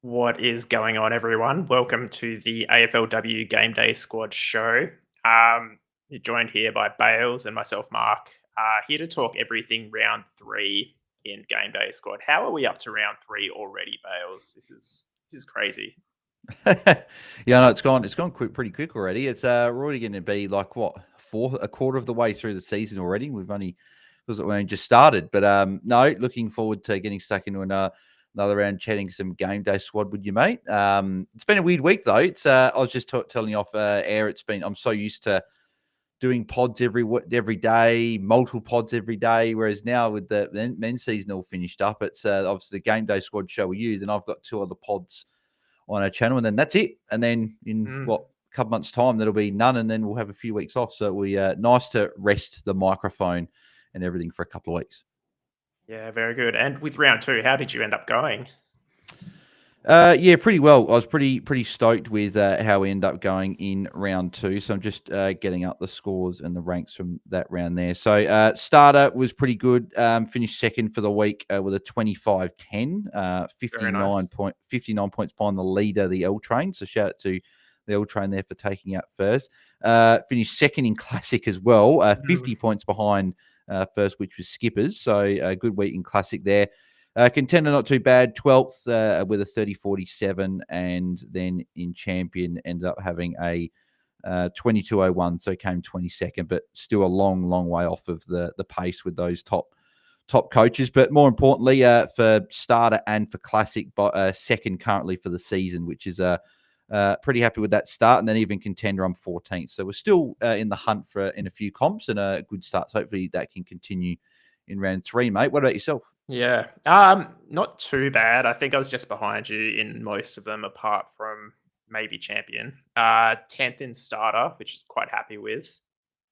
What is going on, everyone? Welcome to the AFLW Game Day Squad show. You're joined here by Bales and myself, Mark, here to talk everything round 3 in Game Day Squad. How are we up to round 3 already, Bales? This is crazy. Yeah, no, it's gone pretty quick already. It's we're already going to be like a quarter of the way through the season already. We only just started, but no, looking forward to getting stuck into another round, chatting some game day squad with you, mate. It's been a weird week though. It's I was just telling you off air. I'm so used to doing pods every day, multiple pods every day. Whereas now with the men's season all finished up, it's obviously the game day squad show with you. Then I've got 2 other pods on our channel, and then that's it. And then in a couple months' time, there'll be none, and then we'll have a few weeks off. So we nice to rest the microphone and everything for a couple of weeks. Yeah, very good. And with round 2, how did you end up going? Yeah, pretty well. I was pretty stoked with how we end up going in round 2. So I'm just getting up the scores and the ranks from that round there. So starter was pretty good. Finished second for the week with a 25-10, 59 points behind the leader, the L Train. So shout out to the L Train there for taking out first. Finished second in Classic as well, 50 points behind first, which was Skippers. So a good week in Classic there. Contender, not too bad, 12th with a 30-47, and then in Champion ended up having a 22-01, so came 22nd, but still a long way off of the pace with those top coaches. But more importantly, for starter and for Classic, second currently for the season, which is pretty happy with that start. And then even Contender, I'm 14th, so we're still in the hunt in a few comps and a good start. So hopefully that can continue in round 3, mate. What about yourself? Yeah, not too bad. I think I was just behind you in most of them, apart from maybe Champion. 10th in starter, which is quite happy with.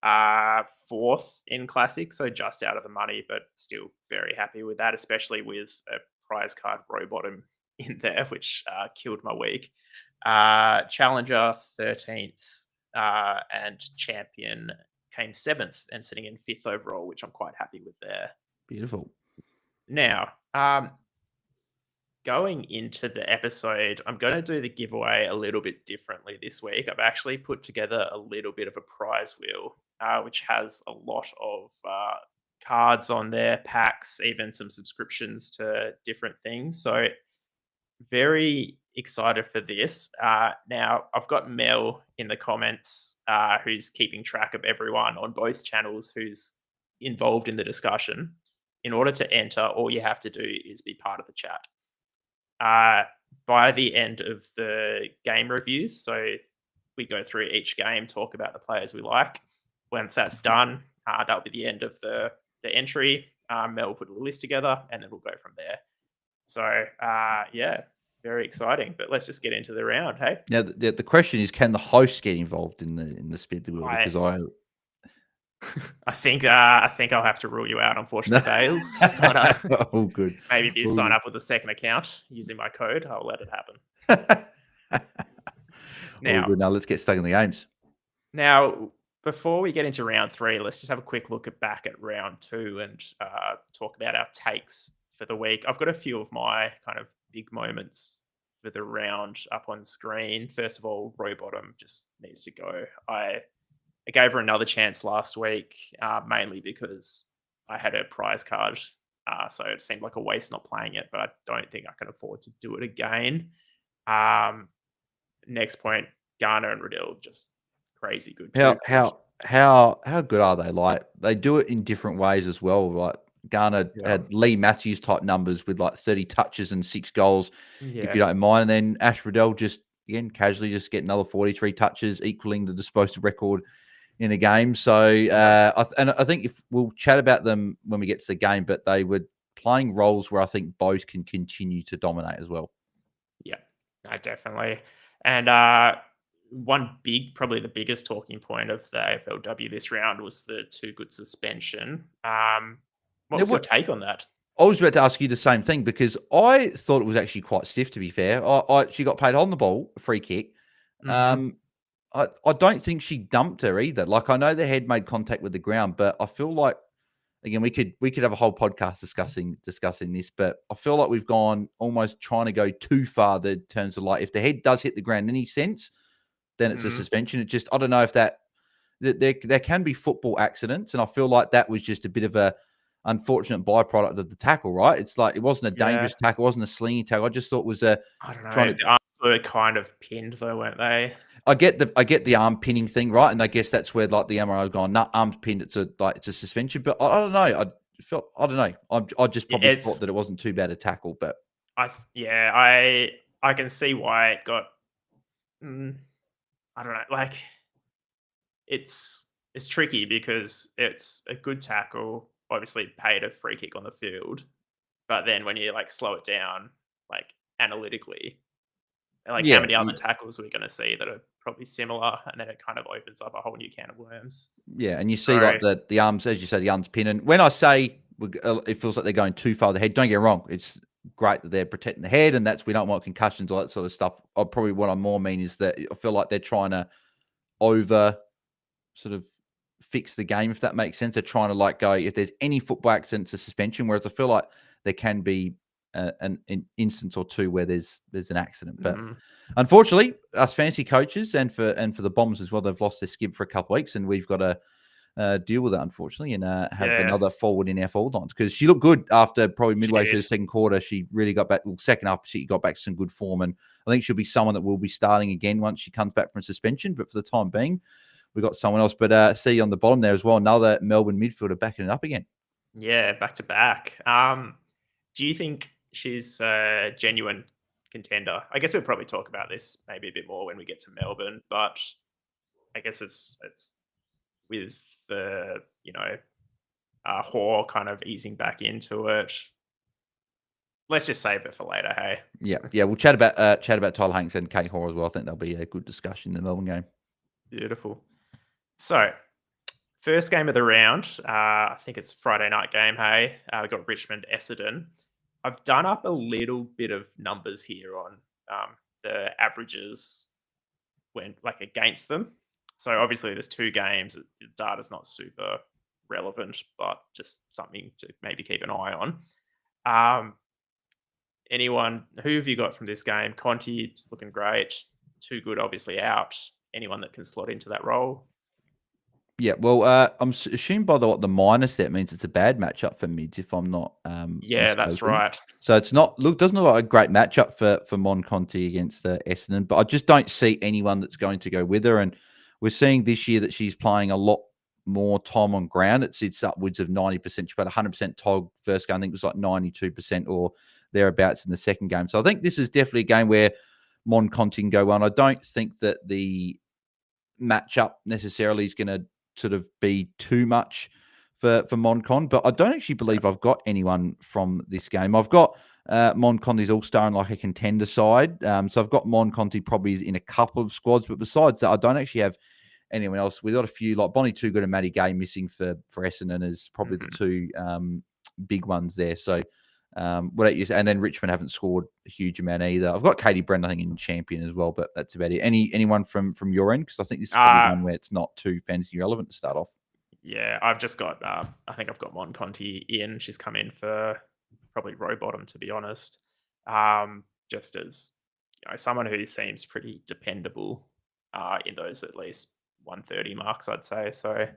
4th in Classic, so just out of the money, but still very happy with that, especially with a prize card row bottom in there, which killed my week. Challenger 13th, and Champion came 7th and sitting in 5th overall, which I'm quite happy with there. Beautiful. Now, going into the episode, I'm going to do the giveaway a little bit differently this week. I've actually put together a little bit of a prize wheel, which has a lot of cards on there, packs, even some subscriptions to different things. So very excited for this. Now, I've got Mel in the comments who's keeping track of everyone on both channels who's involved in the discussion. In order to enter, all you have to do is be part of the chat. By the end of the game reviews, so we go through each game, talk about the players we like. Once that's done, that'll be the end of the entry. Mel will put a list together, and then we'll go from there. So, yeah, very exciting. But let's just get into the round, hey? Now, the question is, can the host get involved in the spin the wheel? Because I think I'll have to rule you out, unfortunately, Bales. But oh, good. Maybe if you sign up with a second account using my code, I'll let it happen. Now, good. Now let's get stuck in the games. Now, before we get into round 3, let's just have a quick look back at round 2 and talk about our takes for the week. I've got a few of my kind of big moments for the round up on screen. First of all, row bottom just needs to go. I gave her another chance last week, mainly because I had a prize card. So it seemed like a waste not playing it, but I don't think I can afford to do it again. Next point, Garner and Riddell, just crazy good. How good are they? Like, they do it in different ways as well. Like, Garner had Lee Matthews type numbers with like 30 touches and 6 goals, if you don't mind. And then Ash Riddell just, again, casually just get another 43 touches, equaling the disposal record in a game. So, I think if we'll chat about them when we get to the game, but they were playing roles where I think both can continue to dominate as well. Yeah, definitely. And probably the biggest talking point of the AFLW this round was the Too Good suspension. What was your take on that? I was about to ask you the same thing because I thought it was actually quite stiff, to be fair. She got paid on the ball, a free kick. I don't think she dumped her either. Like, I know the head made contact with the ground, but I feel like again, we could have a whole podcast discussing this, but I feel like we've gone almost trying to go too far in terms of like if the head does hit the ground in any sense, then it's a suspension. It just I don't know if that there can be football accidents, and I feel like that was just a bit of a unfortunate byproduct of the tackle, right? It's like it wasn't a dangerous tackle, it wasn't a slinging tackle. I just thought it was a I don't know. trying to. The arms were kind of pinned though, weren't they? I get the arm pinning thing, right? And I guess that's where like the MRO gone, nah, arms pinned, it's a suspension. But I don't know. I don't know. I just probably thought that it wasn't too bad a tackle, but I can see why it got. I don't know. Like it's tricky because it's a good tackle. Obviously, paid a free kick on the field, but then when you like slow it down, like analytically, like how yeah, many other tackles are we going to see that are probably similar, and then it kind of opens up a whole new can of worms. yeah, and you see like the arms, as you say, the arms pin. And when I say it feels like they're going too far the head, don't get me wrong. It's great that they're protecting the head, and we don't want concussions, all that sort of stuff. Probably what I more mean is that I feel like they're trying to over sort of fix the game, if that makes sense. They're trying to like go, if there's any football accident, it's a suspension, whereas I feel like there can be an instance or two where there's an accident. But unfortunately, us fantasy coaches and for the Bombers as well, they've lost their skip for a couple of weeks, and we've got to deal with that, unfortunately, and have another forward in our forward lines, because she looked good after probably midway through the second quarter. She really got back. Well, second half, she got back to some good form, and I think she'll be someone that will be starting again once she comes back from suspension. But for the time being, we got someone else. But see on the bottom there as well, another Melbourne midfielder backing it up again. Yeah, back to back. Do you think she's a genuine contender? I guess we'll probably talk about this maybe a bit more when we get to Melbourne, but I guess it's with the Hoare kind of easing back into it. Let's just save it for later, hey? Yeah. We'll chat about Tyler Hanks and Kate Hoare as well. I think there'll be a good discussion in the Melbourne game. Beautiful. So, first game of the round, I think it's Friday night game, hey? We've got Richmond, Essendon. I've done up a little bit of numbers here on the averages when against them. So obviously there's two games. The data's not super relevant, but just something to maybe keep an eye on. Anyone, who have you got from this game? Conti's looking great. Too good, obviously out. Anyone that can slot into that role? Yeah, well, I'm assuming by the minus that means it's a bad matchup for mids, if I'm not yeah, that's mistaken. right. So it's not doesn't look like a great matchup for Mon Conti against Essendon, but I just don't see anyone that's going to go with her. And we're seeing this year that she's playing a lot more time on ground. It's upwards of 90%. She played 100% TOG first game. I think it was like 92% or thereabouts in the second game. So I think this is definitely a game where Mon Conti can go well. And I don't think that the matchup necessarily is going to sort of be too much for Moncon, but I don't actually believe I've got anyone from this game. I've got Mon Conti's all-star in like a contender side. So I've got Mon Conti probably in a couple of squads, but besides that, I don't actually have anyone else. We've got a few like Bonnie Too Good and Matty Gay missing for Essendon as probably the two big ones there. So what you say? And then Richmond haven't scored a huge amount either. I've got Katie Brent, I think, in champion as well, but that's about it. Anyone from your end? Because I think this is probably one where it's not too fantasy relevant to start off. Yeah, I've just got. I think I've got Mon Conti in. She's come in for probably row bottom, to be honest. Just as someone who seems pretty dependable in those at least 130 marks, I'd say. So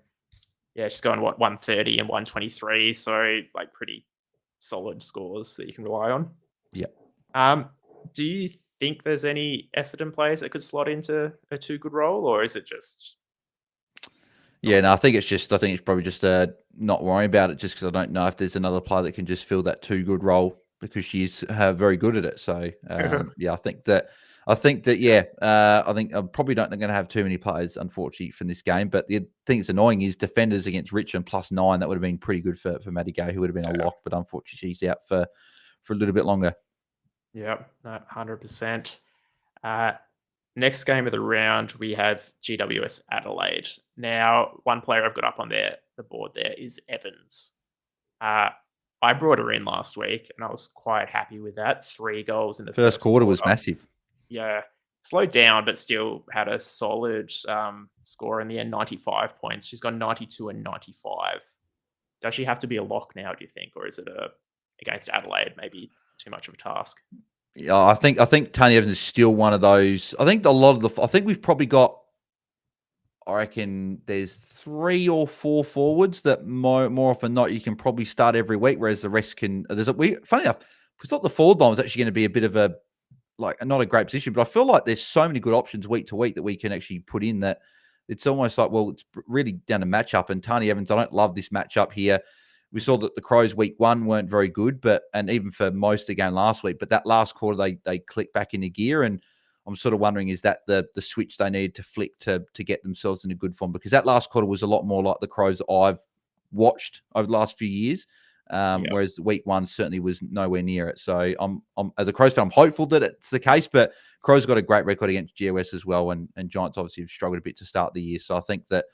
yeah, she's going 130 and 123. So like pretty solid scores that you can rely on. Yeah. Do you think there's any Essendon players that could slot into a too good role, or is it just? Yeah, no, I think it's probably just not worrying about it, just because I don't know if there's another player that can just fill that too good role, because she's very good at it. So yeah, I think that yeah, I think I'm probably not going to have too many players, unfortunately, from this game. But the thing that's annoying is defenders against Richmond +9. That would have been pretty good for Maddie Gay, who would have been a lock. But unfortunately, she's out for a little bit longer. Yep, 100%. Next game of the round, we have GWS Adelaide. Now, one player I've got up on the board there is Evans. I brought her in last week, and I was quite happy with that. 3 goals in the first quarter was massive. Yeah, slowed down, but still had a solid score in the end, 95 points. She's got 92 and 95. does she have to be a lock now, do you think? Or is it against Adelaide, maybe too much of a task? Yeah, I think Tony Evans is still one of those. I think I think we've probably got, I reckon there's 3 or 4 forwards that more often than not you can probably start every week, whereas the rest can. Funny enough, we thought the forward line was actually going to be a bit of a, like, not a great position, but I feel like there's so many good options week to week that we can actually put in that it's almost like, well, it's really down to matchup. And Tony Evans, I don't love this matchup here. We saw that the Crows week 1 weren't very good, and even for most of the game last week, but that last quarter they clicked back into gear, and I'm sort of wondering, is that the switch they need to flick to get themselves in a good form? Because that last quarter was a lot more like the Crows that I've watched over the last few years. Whereas week 1 certainly was nowhere near it. So I'm as a Crows fan, I'm hopeful that it's the case, but Crows got a great record against GOS as well, and Giants obviously have struggled a bit to start the year. So I think that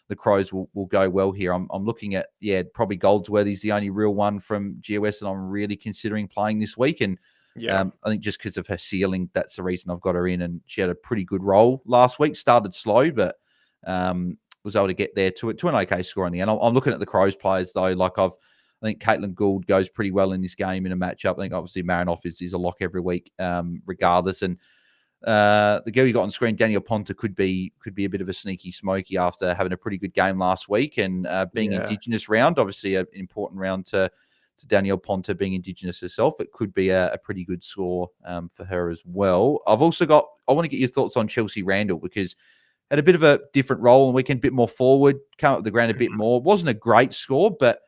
the Crows will go well here. I'm looking at, probably Goldsworthy's the only real one from GOS that I'm really considering playing this week. And I think just because of her ceiling, that's the reason I've got her in. And she had a pretty good role last week. Started slow, but was able to get there to an okay score in the end. I'm looking at the Crows players though. I think Caitlin Gould goes pretty well in this game in a matchup. I think obviously Marinoff is a lock every week, regardless. And the girl you got on screen, Danielle Ponta, could be a bit of a sneaky smoky after having a pretty good game last week and being Indigenous round. Obviously, an important round to Danielle Ponta being Indigenous herself. It could be a pretty good score for her as well. I want to get your thoughts on Chelsea Randall, because had a bit of a different role on the weekend, a bit more forward, come up the ground a bit more. Wasn't a great score, but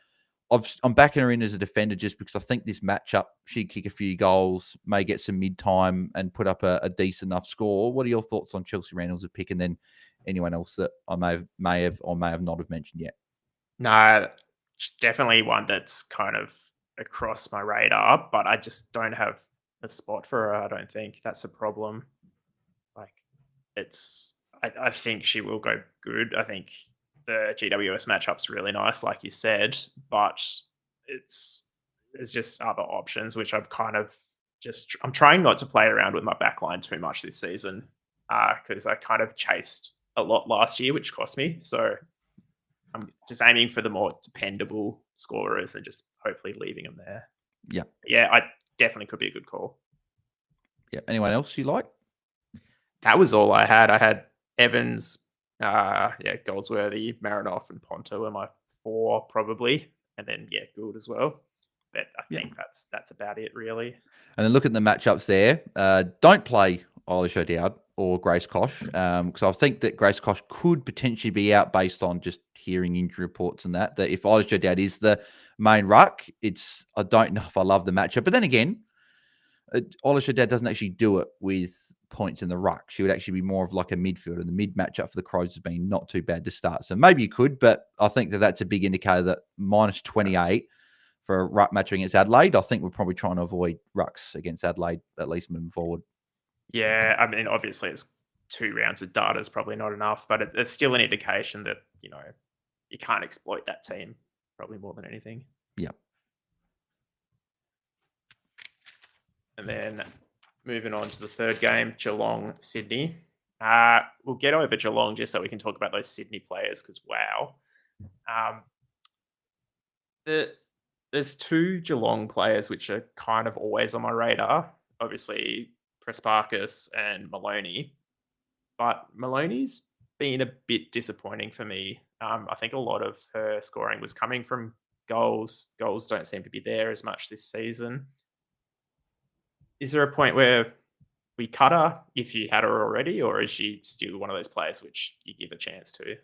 I'm backing her in as a defender just because I think this matchup, she'd kick a few goals, may get some mid-time and put up a decent enough score. What are your thoughts on Chelsea Randall as a pick, and then anyone else that I may have not have mentioned yet? No, definitely one that's kind of across my radar, but I just don't have a spot for her. I don't think that's a problem. Like, I think she will go good. I think the GWS matchup's really nice, like you said, but there's just other options which I've kind of I'm trying not to play around with my backline too much this season, because I kind of chased a lot last year, which cost me. So I'm just aiming for the more dependable scorers and just hopefully leaving them there. Yeah, I definitely could be a good call. Yeah. Anyone else you like? That was all I had. I had Evans, Goldsworthy, Marinoff, and Ponta were my 4 probably, and then Gould as well. But I think that's about it really. And then look at the matchups there. Don't play Eilish O'Dowd or Grace Koch, because I think that Grace Koch could potentially be out based on just hearing injury reports and that if Eilish O'Dowd is the main ruck, I don't know if I love the matchup. But then again, Eilish O'Dowd doesn't actually do it with points in the ruck. She would actually be more of like a midfielder, and the mid matchup for the Crows has been not too bad to start. So maybe you could, but I think that that's a big indicator that minus 28 for a ruck matchup against Adelaide. I think we're probably trying to avoid rucks against Adelaide, at least moving forward. Yeah, I mean, obviously it's 2 rounds of data is probably not enough, but it's still an indication that, you can't exploit that team probably more than anything. Yeah. And then moving on to the third game, Geelong, Sydney. We'll get over Geelong just so we can talk about those Sydney players, because wow. There's 2 Geelong players which are kind of always on my radar. Obviously, Prespakis and Maloney. But Maloney's been a bit disappointing for me. I think a lot of her scoring was coming from goals. Goals don't seem to be there as much this season. Is there a point where we cut her if you had her already, or is she still one of those players which you give a chance to?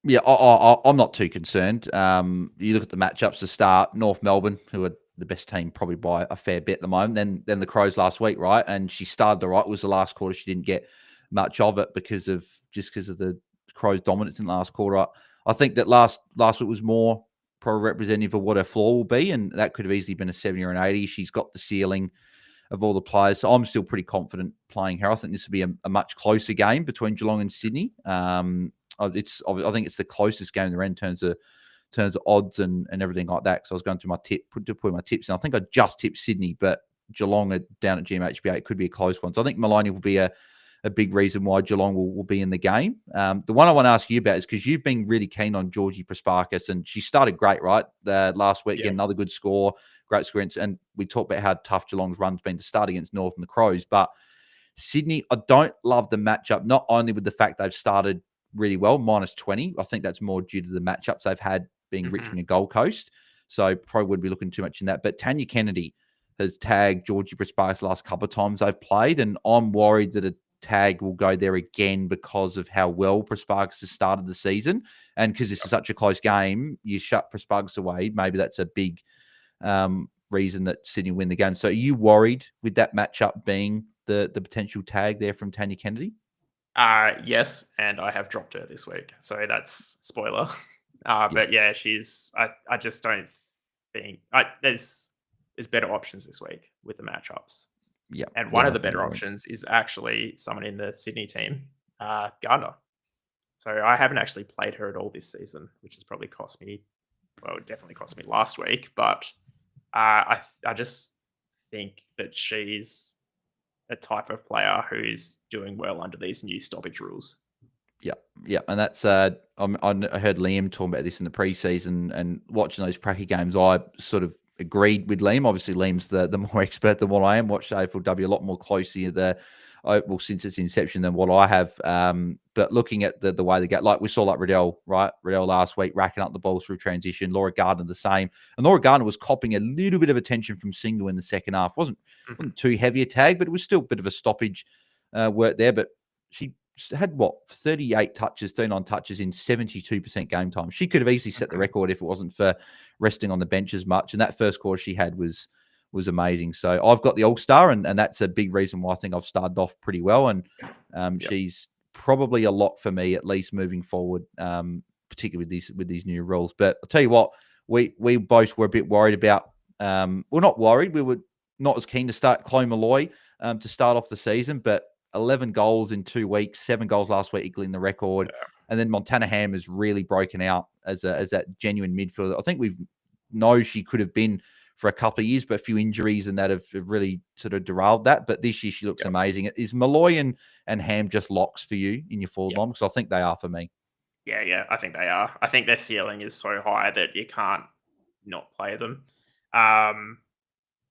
Yeah, I'm not too concerned. You look at the matchups to start, North Melbourne, who are the best team probably by a fair bit at the moment. Then the Crows last week, right? And she started all right. It was the last quarter. She didn't get much of it because of the Crows' dominance in the last quarter. I think that last week was more probably representative of what her floor will be, and that could have easily been a 70 or an 80. She's got the ceiling of all the players. So I'm still pretty confident playing her. I think this will be a much closer game between Geelong and Sydney. I think it's the closest game in the round in terms of odds and everything like that. Because I was going through my put my tips, and I think I just tipped Sydney, but Geelong are down at GMHBA. It could be a close one. So I think Maloney will be a a big reason why Geelong will be in the game. The one I want to ask you about is because you've been really keen on Georgie Prasparkas, and she started great, right? Last week, getting another good score, great score. And we talked about how tough Geelong's run's been to start against North and the Crows. But Sydney, I don't love the matchup, not only with the fact they've started really well, -20. I think that's more due to the matchups they've had being Richmond and Gold Coast. So probably wouldn't be looking too much in that. But Tanya Kennedy has tagged Georgie Prasparkas the last couple of times they've played, and I'm worried that a tag will go there again because of how well Prasparkas has started the season. And because this is such a close game, you shut Prasparkas away. Maybe that's a big reason that Sydney win the game. So are you worried with that matchup being the potential tag there from Tanya Kennedy? Yes, and I have dropped her this week. So that's spoiler. But yeah, she's I just don't think there's better options this week with the matchups. Yeah. And one of the better options is actually someone in the Sydney team, Gardner. So I haven't actually played her at all this season, which has probably cost me, well, it definitely cost me last week. But I just think that she's a type of player who's doing well under these new stoppage rules. Yeah, and that's I heard Liam talking about this in the preseason, and watching those Pracky games, I sort of agreed with Liam. Obviously, Liam's the more expert than what I am. Watched AFLW a lot more closely since its inception than what I have. But looking at the way they get, like we saw, like Riddell, right? Riddell last week racking up the ball through transition. Laura Gardner the same, and Laura Gardner was copping a little bit of attention from Single in the second half. wasn't too heavy a tag, but it was still a bit of a stoppage work there. But she had 38 touches, 39 touches in 72% game time. She could have easily set the record if it wasn't for resting on the bench as much. And that first quarter she had was amazing. So I've got the All-Star, and that's a big reason why I think I've started off pretty well. And she's probably a lock for me, at least moving forward, particularly with these new rules. But I'll tell you what, we both were a bit worried about. Well, not worried. We were not as keen to start Chloe Malloy to start off the season, but 11 goals in 2 weeks, 7 goals last week, equaling the record. Yeah. And then Montana Ham has really broken out as that genuine midfielder. I think we know she could have been for a couple of years, but a few injuries and that have really sort of derailed that. But this year she looks amazing. Is Malloy and Ham just locks for you in your forward line? Because I think they are for me. Yeah, I think they are. I think their ceiling is so high that you can't not play them.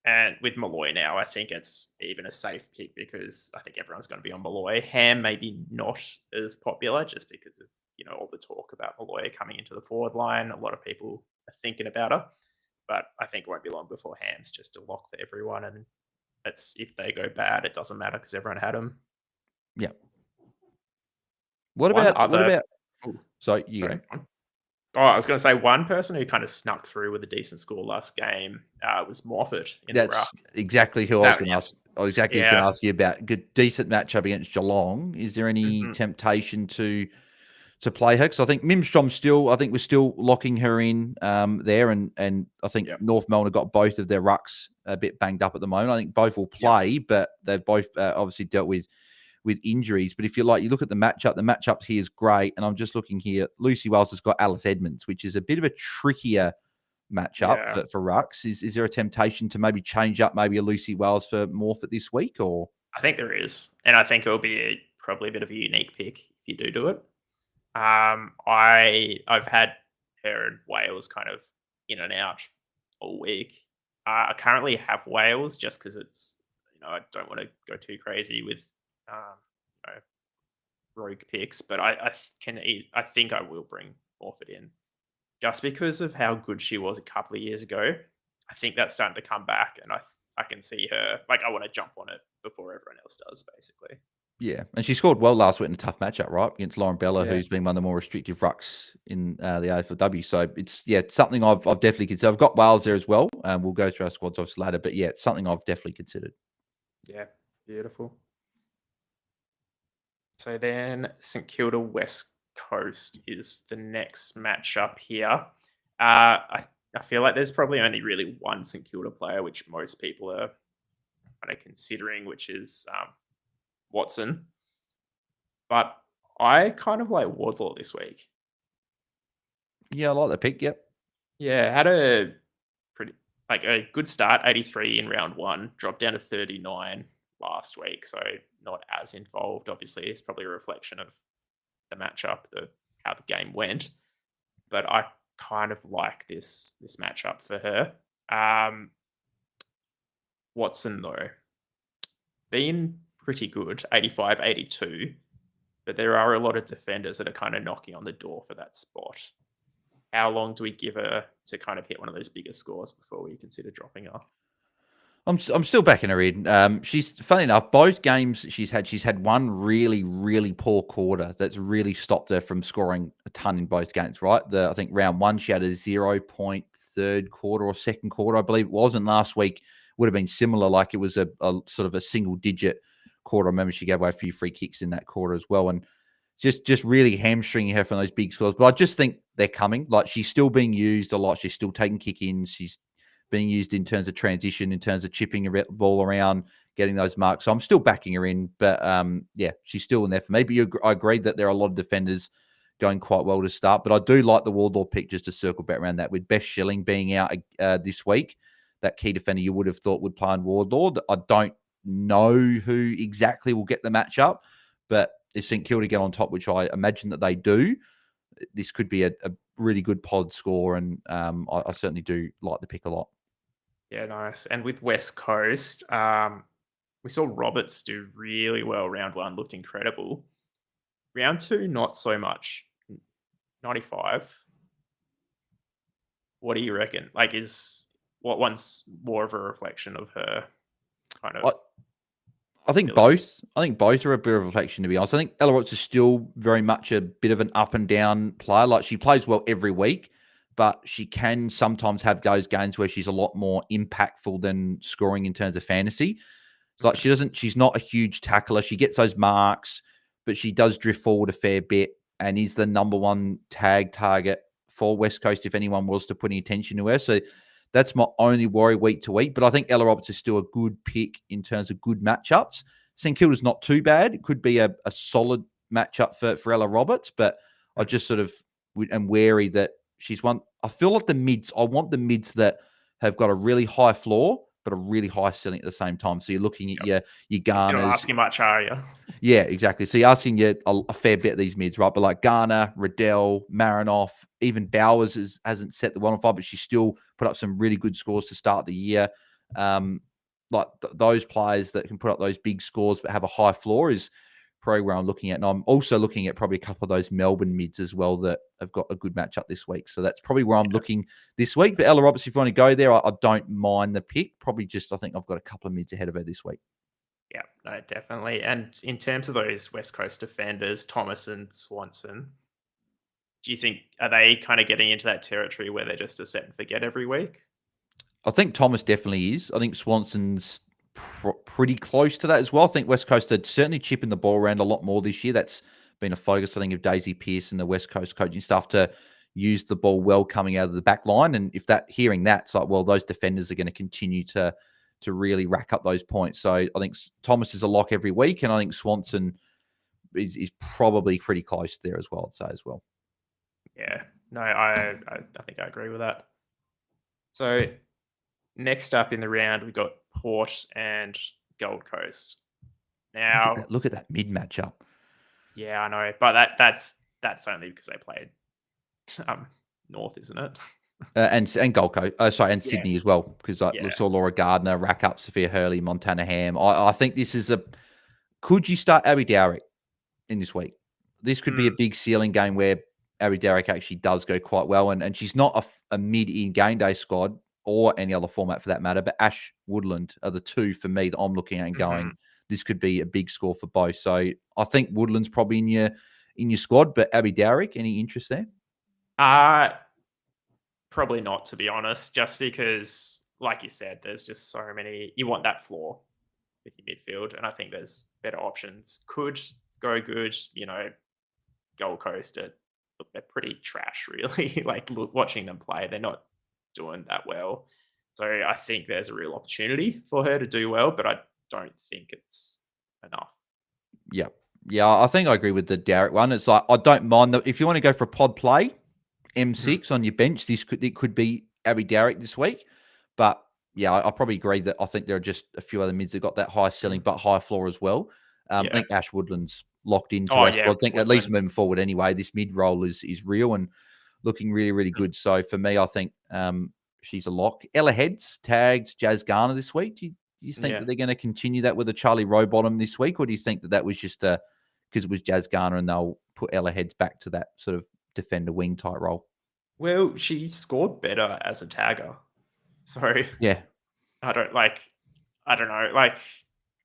And with Malloy now, I think it's even a safe pick because I think everyone's going to be on Malloy. Ham maybe not as popular just because of all the talk about Malloy coming into the forward line. A lot of people are thinking about her, but I think it won't be long before Ham's just a lock for everyone. And if they go bad, it doesn't matter because everyone had them. Yeah. What about? Sorry, you sorry. Oh, I was going to say one person who kind of snuck through with a decent score last game was Moffat in the ruck. Exactly who I was going to ask. I was going to ask you about. Good, decent matchup against Geelong. Is there any temptation to play her? Because I think Mimstrom we're still locking her in there, and I think North Melbourne have got both of their rucks a bit banged up at the moment. I think both will play, but they've both obviously dealt with injuries. But if you look at the matchup here is great. And I'm just looking here. Lucy Wells has got Alice Edmonds, which is a bit of a trickier matchup for rucks. Is there a temptation to maybe change up maybe a Lucy Wells for Morphet this week? Or I think there is. And I think it'll be probably a bit of a unique pick if you do it. I've had her and Wales kind of in and out all week. I currently have Wales just because it's, I don't want to go too crazy with rogue picks, but I think I will bring Morford in just because of how good she was a couple of years ago. I think that's starting to come back, and I can see her, I want to jump on it before everyone else does, basically. Yeah, and she scored well last week in a tough matchup, right, against Lauren Bella, who's been one of the more restrictive rucks in the AFLW. So it's something I've definitely considered. I've got Wales there as well, and we'll go through our squads obviously later. But it's something I've definitely considered. Yeah, beautiful. So then St Kilda West Coast is the next matchup here. I feel like there's probably only really one St Kilda player, which most people are kind of considering, which is Watson. But I kind of like Wardlaw this week. Yeah, I like the pick, yep. Yeah, had a pretty a good start, 83 in round one, dropped down to 39 last week, so not as involved. Obviously, it's probably a reflection of the matchup, how the game went. But I kind of like this matchup for her. Watson, though, been pretty good, 85, 82, but there are a lot of defenders that are kind of knocking on the door for that spot. How long do we give her to kind of hit one of those bigger scores before we consider dropping her? I'm still backing her in. She's funny enough. Both games she's had one really, really poor quarter that's really stopped her from scoring a ton in both games. Right, I think round one she had a 0 point third quarter or second quarter, I believe it was, and last week would have been similar. Like it was a sort of a single digit quarter. I remember she gave away a few free kicks in that quarter as well, and just really hamstringing her from those big scores. But I just think they're coming. Like she's still being used a lot. She's still taking kick-ins. She's being used in terms of transition, in terms of chipping a ball around, getting those marks. So I'm still backing her in, but yeah, she's still in there for me. But I agree that there are a lot of defenders going quite well to start, but I do like the Wardlaw pick just to circle back around that with Beth Schilling being out this week. That key defender you would have thought would play in Wardlaw. I don't know who exactly will get the matchup, but if St Kilda get on top, which I imagine that they do, this could be a really good pod score, and I certainly do like the pick a lot. Yeah, nice. And with West Coast, we saw Roberts do really well. Round one looked incredible. Round two, not so much. 95. What do you reckon? Like, what one's more of a reflection of her kind of? I think both. I think both are a bit of a reflection, to be honest. I think Ella Roberts is still very much a bit of an up and down player. Like she plays well every week, but she can sometimes have those games where she's a lot more impactful than scoring in terms of fantasy. Like she's not a huge tackler. She gets those marks, but she does drift forward a fair bit and is the number one tag target for West Coast if anyone was to put any attention to her. So that's my only worry week to week. But I think Ella Roberts is still a good pick in terms of good matchups. St Kilda's not too bad. It could be a solid matchup for Ella Roberts, but I just sort of am wary that she's one. I feel like the mids, I want the mids that have got a really high floor, but a really high ceiling at the same time. So you're looking at your Garners. You're not asking much, are you? Yeah, exactly. So you're asking a fair bit of these mids, right? But like Garner, Riddell, Marinoff, even Bowers hasn't set the one on fire, but she still put up some really good scores to start the year. Those players that can put up those big scores but have a high floor is probably where I'm looking at. And I'm also looking at probably a couple of those Melbourne mids as well that have got a good matchup this week. So that's probably where I'm looking this week. But Ella Roberts, if you want to go there, I don't mind the pick. Probably just I think I've got a couple of mids ahead of her this week. Yeah, no, definitely. And in terms of those West Coast defenders, Thomas and Swanson, do you think, are they kind of getting into that territory where they're just a set and forget every week? I think Thomas definitely is. I think Swanson's pretty close to that as well. I think West Coast are certainly chipping the ball around a lot more this year. That's been a focus, I think, of Daisy Pearce and the West Coast coaching staff to use the ball well coming out of the back line. And if hearing that, it's like, well, those defenders are going to continue to really rack up those points. So I think Thomas is a lock every week, and I think Swanson is probably pretty close there as well, I'd say as well. Yeah, no, I think I agree with that. So next up in the round, we've got Port and Gold Coast. Now, look at that mid matchup. Yeah, I know, but that's only because they played North, isn't it? And Gold Coast, and Sydney as well, because we saw Laura Gardner rack up Sophia Hurley, Montana Ham. I think this is could you start Abby Dowrick in this week? This could be a big ceiling game where Abby Dowrick actually does go quite well, and she's not a mid in game day squad or any other format for that matter, but Ash Woodland are the two for me that I'm looking at and going, this could be a big score for both. So I think Woodland's probably in your squad, but Abby Dowrick, any interest there? Probably not, to be honest, just because, like you said, there's just so many. You want that floor with your midfield, and I think there's better options. Could go good, Gold Coast, they're pretty trash, really. Like, watching them play, they're not doing that well. So I think there's a real opportunity for her to do well, but I don't think it's enough. Yeah. Yeah, I think I agree with the Dowrick one. It's like, I don't mind if you want to go for a pod play, M6 on your bench, it could be Abby Dowrick this week. But yeah, I probably agree that I think there are just a few other mids that got that high ceiling but high floor as well. I Yeah. think Ash Woodland's locked into Oh our yeah, squad. I think at least Woodlands. moving forward anyway, this mid role is real and looking really, really Mm. good. So for me, I think she's a lock. Ella Heads tagged Jazz Garner this week. Do you think Yeah. that they're going to continue that with a Charlie Rowbottom this week, or do you think that that was just because it was Jazz Garner and they'll put Ella Heads back to that sort of defender wing type role? Well, she scored better as a tagger. So Yeah, I don't know. Like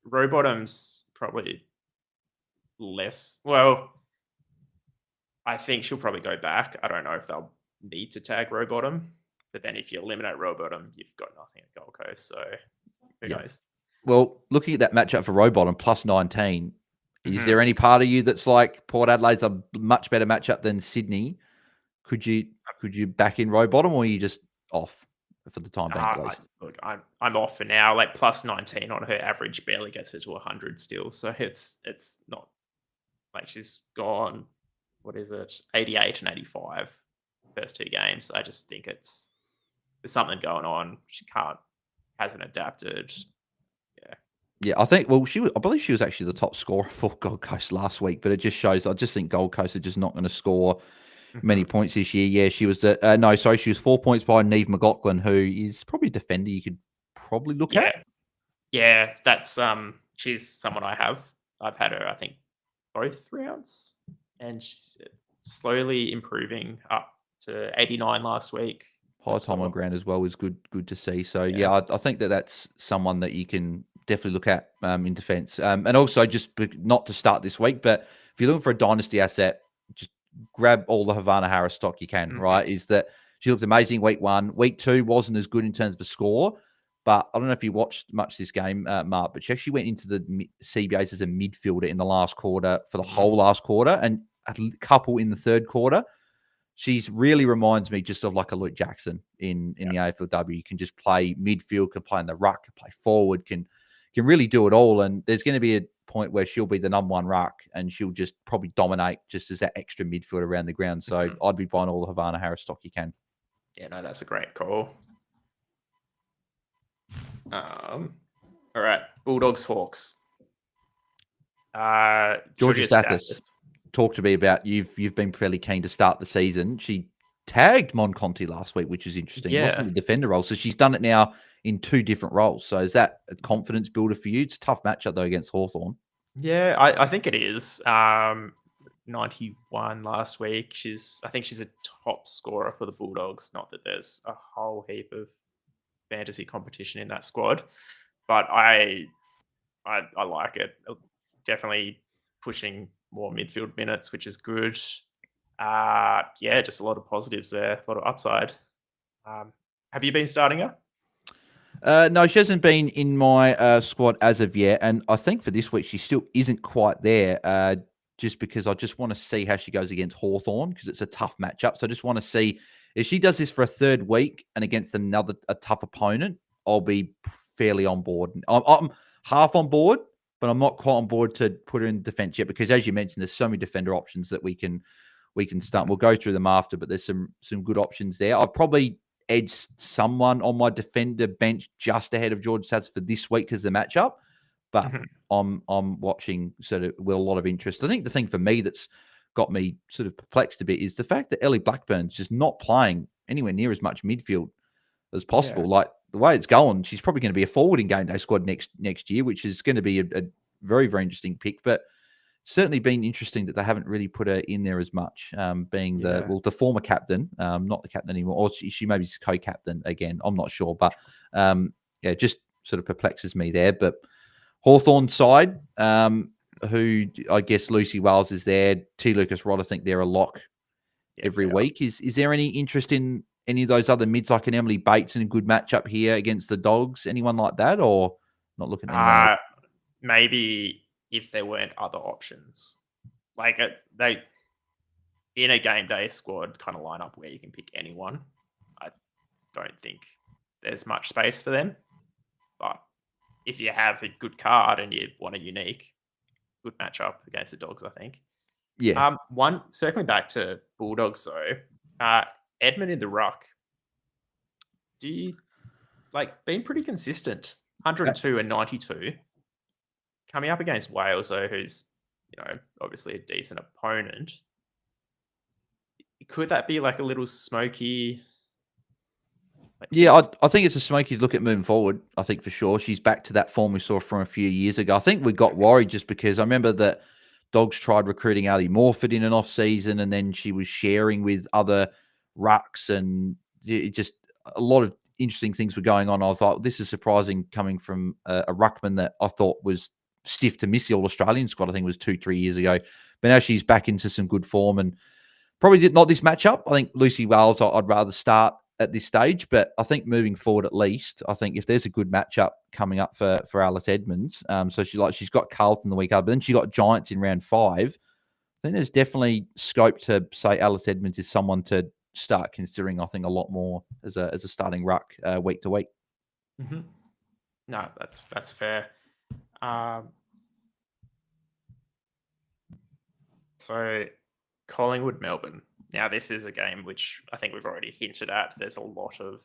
Rowbottom's probably less. Well, I think she'll probably go back. I don't know if they'll need to tag Rowbottom, but then if you eliminate Rowbottom, you've got nothing at Gold Coast. So who yeah. knows? Well, looking at that matchup for Rowbottom plus 19, is Mhm. there any part of you that's like Port Adelaide's a much better matchup than Sydney? Could you back in Rowbottom, or are you just off for the time being at least? Look, I'm off for now. Like plus 19 on her average barely gets her to 100 still. So it's not like she's gone. What is it? 88 and 85 first two games. I just think there's something going on. She hasn't adapted. Yeah. Yeah, I think. Well, I believe she was actually the top scorer for Gold Coast last week, but it just shows. I just think Gold Coast are just not going to score many Mhm. points this year. Yeah, she was the no, sorry, she was 4 points behind Neve McLaughlin, who is probably a defender you could probably look at. Yeah. Yeah. That's she's someone I have. I've had her, I think, both rounds. And she's slowly improving up to 89 last week. High That's time on what ground as well is good to see. So yeah. yeah, I think that that's someone that you can definitely look at in defence. And also just not to start this week, but if you're looking for a dynasty asset, just grab all the Havana Harris stock you can. Mhm. Right? Is that she looked amazing week one. Week two wasn't as good in terms of a score, but I don't know if you watched much this game, Mark. But she actually went into the CBAs as a midfielder in the last quarter for the whole Mhm. last quarter, and a couple in the third quarter. She's really reminds me just of like a Luke Jackson in the AFLW. You can just play midfield, can play in the ruck, can play forward, can really do it all. And there's going to be a point where she'll be the number one ruck and she'll just probably dominate just as that extra midfield around the ground. So Mhm. I'd be buying all the Havana Harris stock you can. Yeah, no, that's a great call. All right, Bulldogs Hawks. Georgia Georgia Stathis Status. talked to me about you've been fairly keen to start the season. She tagged Monconti last week, which is interesting. It wasn't Yeah, the defender role. So she's done it now in two different roles. So is that a confidence builder for you? It's a tough matchup though against Hawthorn. yeah, I think it is. 91 last week. I think she's a top scorer for the Bulldogs. Not that there's a whole heap of fantasy competition in that squad, but I like it. Definitely pushing more midfield minutes, which is good. Yeah, just a lot of positives there, a lot of upside. Have you been starting her? No, she hasn't been in my squad as of yet, and I think for this week she still isn't quite there. Just because I just want to see how she goes against Hawthorn because it's a tough matchup. So I just want to see if she does this for a third week and against a tough opponent. I'll be fairly on board. I'm half on board, but I'm not quite on board to put her in defense yet because, as you mentioned, there's so many defender options that we can start. Mhm. We'll go through them after, but there's some good options there. I've probably edged someone on my defender bench just ahead of George Sats for this week because the matchup. But Mhm. I'm watching sort of with a lot of interest. I think the thing for me that's got me sort of perplexed a bit is the fact that Ellie Blackburn's just not playing anywhere near as much midfield as Yeah. possible. Like the way it's going, she's probably going to be a forward in GameDay squad next year, which is going to be a very very interesting pick. But certainly been interesting that they haven't really put her in there as much, being Yeah. the former captain, not the captain anymore, or she maybe is co-captain again. I'm not sure, but yeah, just sort of perplexes me there. But Hawthorn side, who I guess Lucy Wales is there, T. Lucas Rod, I think they're a lock Yeah, every they are. week. Is there any interest in any of those other mids like an Emily Bates in a good matchup here against the Dogs? Anyone like that, or not looking at anyone else? Uh, Maybe if there weren't other options. Like they in a game day squad kind of lineup where you can pick anyone. I don't think there's much space for them. But if you have a good card and you want a unique, good matchup against the Dogs, I think. Yeah. One circling back to Bulldogs though, uh, Edmund in the ruck. Do you? like been pretty consistent. 102 and 92. Coming up against Wales, though, who's obviously a decent opponent. Could that be like a little smoky? Like, Yeah, I think it's a smoky look at moving forward. I think for sure she's back to that form we saw from a few years ago. I think we got worried just because I remember that Dogs tried recruiting Ali Morford in an off season, and then she was sharing with other rucks, and it just a lot of interesting things were going on. I was like, this is surprising coming from a ruckman that I thought was stiff to miss the All Australian squad. I think it was 2-3 years ago, but now she's back into some good form and. Probably not this matchup. I think Lucy Wales, I'd rather start at this stage, but I think moving forward at least, I think if there's a good matchup coming up for Alice Edmonds, so she's got Carlton the week after, but then she got Giants in round 5. I think there's definitely scope to say Alice Edmonds is someone to start considering. I think a lot more as a starting ruck week to week. mm-hmm. No, that's fair. So Collingwood, Melbourne. Now this is a game which I think we've already hinted at. There's a lot of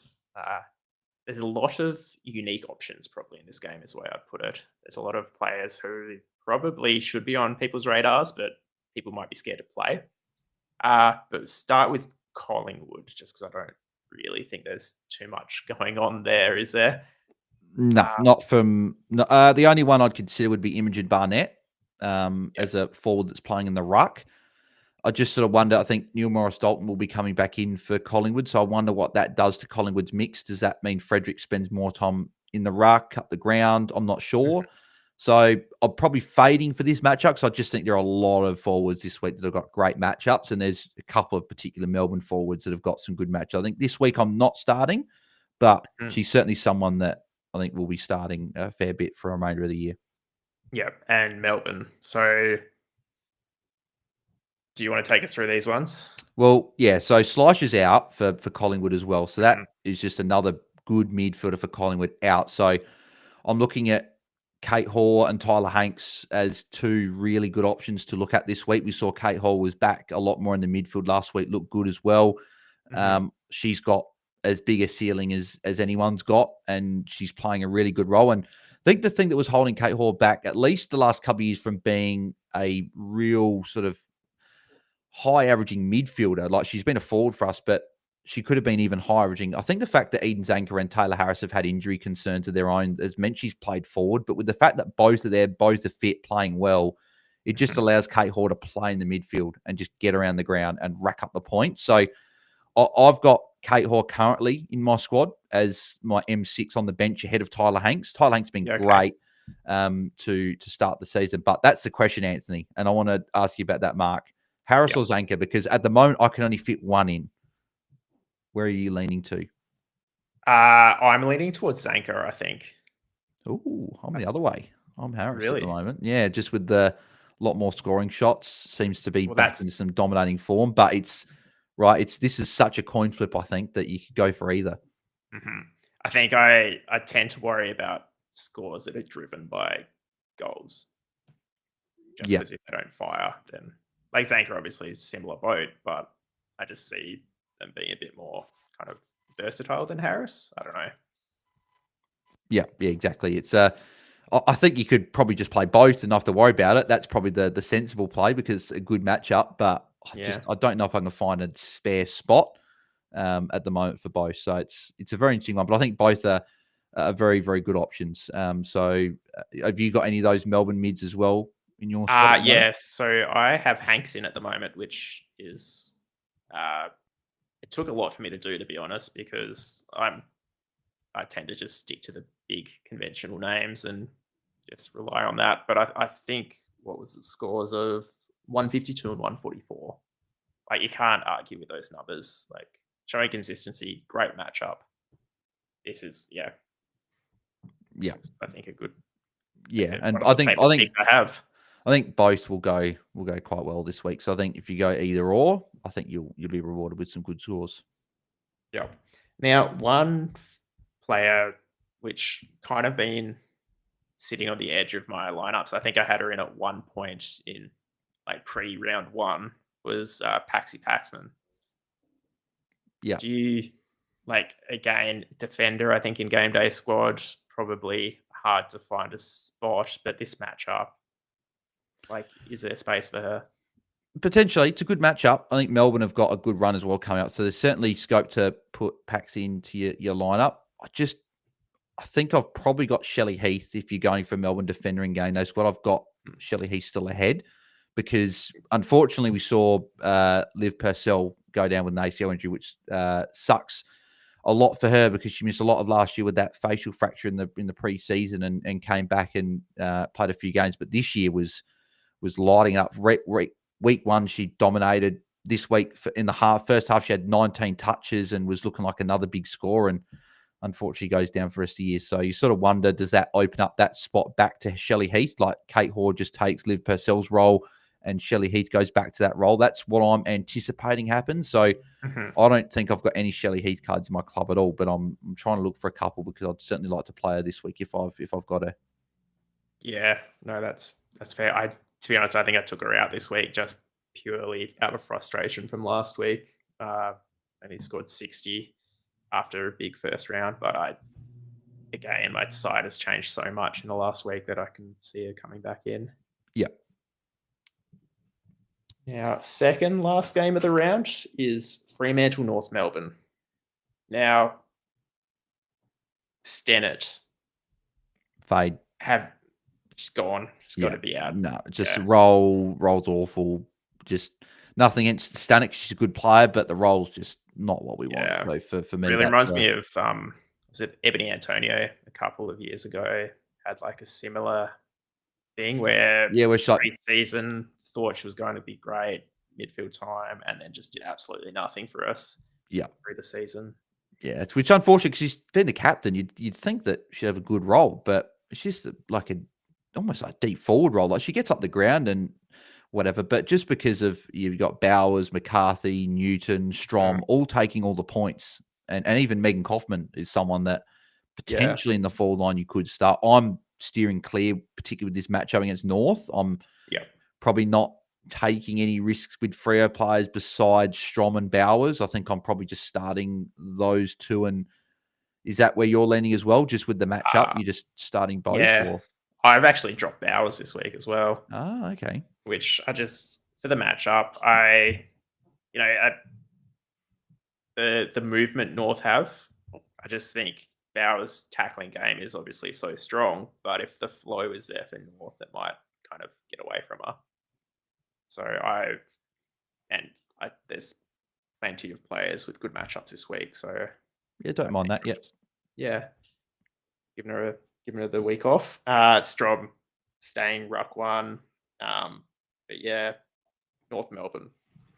unique options probably in this game, is the way I'd put it. There's a lot of players who probably should be on people's radars, but people might be scared to play. But start with Collingwood, just because I don't really think there's too much going on there, is there? No, not from the only one I'd consider would be Imogen Barnett as a forward that's playing in the ruck. I just sort of wonder, I think Neil Morris Dalton will be coming back in for Collingwood. So I wonder what that does to Collingwood's mix. Does that mean Frederick spends more time in the ruck, up the ground? I'm not sure. Mm-hmm. So I'm probably fading for this matchup because I just think there are a lot of forwards this week that have got great matchups. And there's a couple of particular Melbourne forwards that have got some good matchups. I think this week I'm not starting, but she's certainly someone that I think will be starting a fair bit for the remainder of the year. Yeah, and Melbourne. So do you want to take us through these ones? Well, yeah. So Slice is out for Collingwood as well. So that is just another good midfielder for Collingwood out. So I'm looking at Kate Hoare and Tyler Hanks as two really good options to look at this week. We saw Kate Hoare was back a lot more in the midfield last week, looked good as well. She's got as big a ceiling as anyone's got, and she's playing a really good role. And I think the thing that was holding Kate Hoare back, at least the last couple of years, from being a real sort of high averaging midfielder, like she's been a forward for us, but she could have been even high averaging. I think the fact that Eden Zanker and Taylor Harris have had injury concerns of their own has meant she's played forward. But with the fact that both are there, both are fit, playing well, it just allows Kate Hoare to play in the midfield and just get around the ground and rack up the points. So I've got Kate Hoare currently in my squad as my M6 on the bench ahead of Tyler Hanks. Tyler Hanks has been great to start the season. But that's the question, Anthony. And I want to ask you about that, Mark. Harris or Zanker? Because at the moment, I can only fit one in. Where are you leaning to? I'm leaning towards Zanker, I think. Oh, I'm the other way. I'm Harris Really? at the moment. Yeah, just with the lot more scoring shots. Seems to be back into some dominating form. But it's right. This is such a coin flip, I think, that you could go for either. Mm-hmm. I think I tend to worry about scores that are driven by goals. Just because if they don't fire, then like Zanker obviously is a similar boat, but I just see them being a bit more kind of versatile than Harris. I don't know. Yeah, exactly. It's I think you could probably just play both and not have to worry about it. That's probably the sensible play because it's a good matchup. But I don't know if I can find a spare spot at the moment for both. So it's a very interesting one. But I think both are very, very good options. So have you got any of those Melbourne mids as well in your squad? Yes. So I have Hanks in at the moment, which is it took a lot for me to do, to be honest, because I tend to just stick to the big conventional names and just rely on that. But I think what was the scores of 152 and 144? Like you can't argue with those numbers. Like showing consistency, great matchup. This is I think a good. And I think both will go quite well this week. So I think if you go either or, I think you'll be rewarded with some good scores. Yeah. Now, one player which kind of been sitting on the edge of my lineups, I think I had her in at one point in like pre-round one, was Paxi Paxman. Yeah. Do you Like, again, defender, I think in game day squad, probably hard to find a spot, but this matchup, like, is there space for her? Potentially, it's a good matchup. I think Melbourne have got a good run as well coming up, so there's certainly scope to put packs into your lineup. I think I've probably got Shelley Heath if you're going for Melbourne defender in game day squad. I've got Mm. Shelley Heath still ahead because unfortunately we saw Liv Purcell go down with an ACL injury, which sucks a lot for her because she missed a lot of last year with that facial fracture in the preseason and came back and played a few games. But this year was lighting up. Week one, she dominated. This week in the first half, she had 19 touches and was looking like another big score. And unfortunately, goes down for the rest of the year. So you sort of wonder, does that open up that spot back to Shelley Heath? Like Kate Hoare just takes Liv Purcell's role and Shelley Heath goes back to that role. That's what I'm anticipating happens. So Mhm. I don't think I've got any Shelley Heath cards in my club at all, but I'm trying to look for a couple because I'd certainly like to play her this week if I've got her. Yeah, no, that's fair. To be honest, I think I took her out this week just purely out of frustration from last week. Only scored 60 after a big first round, but again, my side has changed so much in the last week that I can see her coming back in. Yeah. Now, second last game of the round is Fremantle North Melbourne. Now, Stennett Fade. have just gone. Just got Yeah. to be out. No, just Yeah. roll's awful. Just nothing against Stanek. She's a good player, but the roll's just not what we want. Yeah. So for me, Really that's reminds me of was it Ebony Antonio a couple of years ago had like a similar thing where yeah, we're shot. pre-season thought she was going to be great midfield time and then just did absolutely nothing for us Yeah. through the season. Yeah, it's which unfortunate because she's been the captain. You'd think that she'd have a good role, but it's just like almost like deep forward role. Like she gets up the ground and whatever, but just because of you've got Bowers, McCarthy, Newton, Mm, Strom, all taking all the points, and even Megan Kaufman is someone that yeah. potentially in the forward line you could start. I'm steering clear, particularly with this matchup against North. I'm Yeah. probably not taking any risks with Freo players besides Strom and Bowers. I think I'm probably just starting those two. And is that where you're leaning as well? Just with the matchup, Uh, you're just starting both, yeah. or I've actually dropped Bowers this week as well, okay, which I just for the matchup, the movement North have, I just think Bauer's tackling game is obviously so strong, but if the flow is there for North, it might kind of get away from her. So and there's plenty of players with good matchups this week. So yeah, I don't mind think that. I'm Yeah, just giving her the week off. Strom staying ruck one, but yeah, North Melbourne.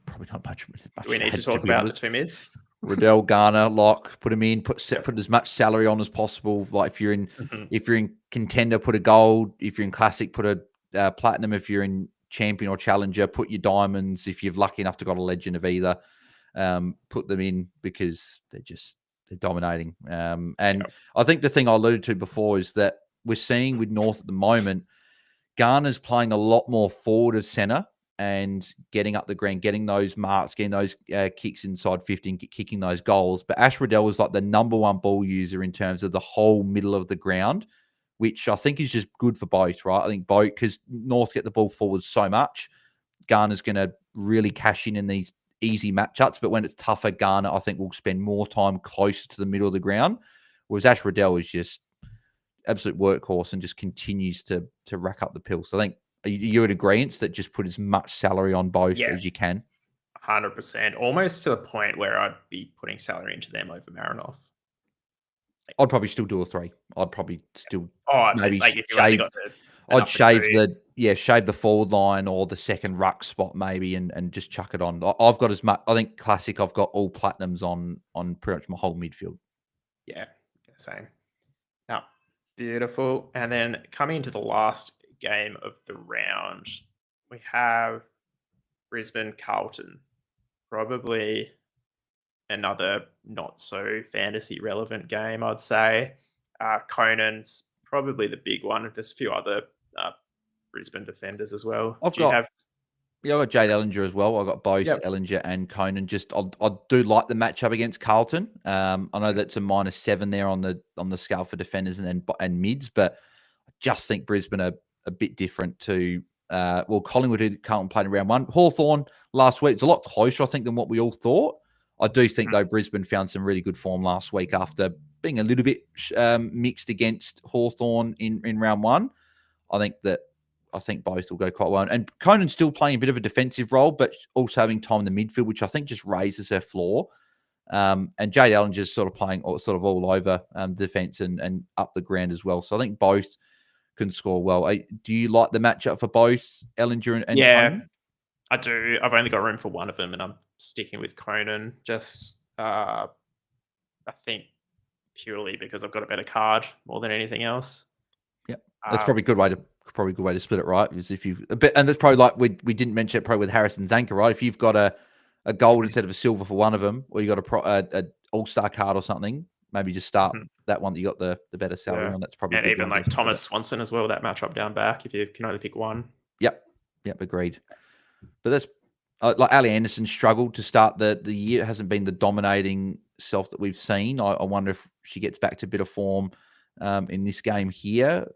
probably not much Do we need to add, to talk be about the honest. two mids? Riddell, Garner, Lock, put him in, Yep. put as much salary on as possible. Like Mhm. if you're in contender, put a gold. If you're in classic, put a platinum. If you're in champion or challenger, put your diamonds. If you're lucky enough to got a legend of either, put them in because they're dominating. And Yep. I think the thing I alluded to before is that we're seeing with North at the moment, Garner's playing a lot more forward of center and getting up the ground, getting those marks, getting those kicks inside 50 and kicking those goals. But Ash Riddell was like the number one ball user in terms of the whole middle of the ground, which I think is just good for both, right? I think both, because North get the ball forward so much, Garner's going to really cash in these easy matchups. But when it's tougher, Garner, I think, will spend more time closer to the middle of the ground. Whereas Ash Riddell is just absolute workhorse and just continues to rack up the pills. So I think you in agreement that just put as much salary on both Yeah, as you can. 100%. Almost to the point where I'd be putting salary into them over Marinoff. I'd probably still do a three. I'd probably still Oh, but maybe like if you only shave. got the I'd enough to do, shave the forward line or the second ruck spot maybe, and just chuck it on. I've got as much. I think classic. I've got all platinums on pretty much my whole midfield. yeah, same. Now, beautiful. And then coming into the last game of the round, we have Brisbane Carlton. Probably another not so fantasy relevant game, I'd say. Conan's probably the big one. There's a few other uh, Brisbane defenders as well. I've Do you got have Yeah, I got Jade Ellinger as well. I got both Yep. Ellinger and Conan. Just I do like the matchup against Carlton. I know that's a -7 there on the scale for defenders and mids, but I just think Brisbane are a bit different to Collingwood, who Carlton played in round one. Hawthorn last week, it's a lot closer, I think, than what we all thought. I do think, though, Brisbane found some really good form last week after being a little bit mixed against Hawthorn in round one. I think both will go quite well. And Conan's still playing a bit of a defensive role, but also having time in the midfield, which I think just raises her floor. And Jade Ellinger's sort of playing sort of all over defense and up the ground as well. So I think both can score well. Do you like the matchup for both Ellinger and Conan? I do. I've only got room for one of them, and I'm sticking with Conan. Just, I think purely because I've got a better card more than anything else. Yeah, that's probably a good way to split it, right? Is if you've a bit, and that's probably like we didn't mention it probably with Harrison Zanker, right? If you've got a gold instead of a silver for one of them, or you got a all-star card or something, maybe just start that one that you got the better salary on. That's probably and even like Thomas Swanson as well. That matchup down back, if you can only pick one. Yep, agreed. But that's like Ali Anderson struggled to start the year. It hasn't been the dominating self that we've seen. I wonder if she gets back to a bit of form in this game here.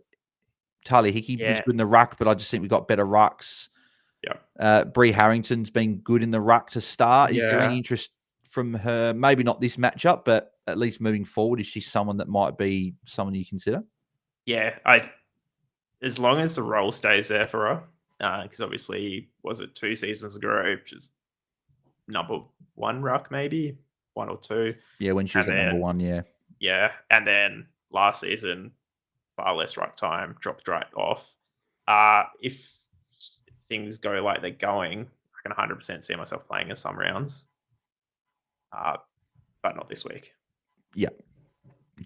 Talia Hickey was good in the ruck, but I just think we got better rucks. Yeah. Bree Harrington's been good in the ruck to start. Is there any interest from her? Maybe not this matchup, but at least moving forward, is she someone that might be someone you consider? Yeah, as long as the role stays there for her, because obviously, was it 2 seasons ago, just number one ruck, maybe 1 or 2. Yeah, when she was at number 1, yeah. Yeah, and then last season, far less ruck time, dropped right off. If things go like they're going, I can 100% see myself playing in some rounds, but not this week. Yeah.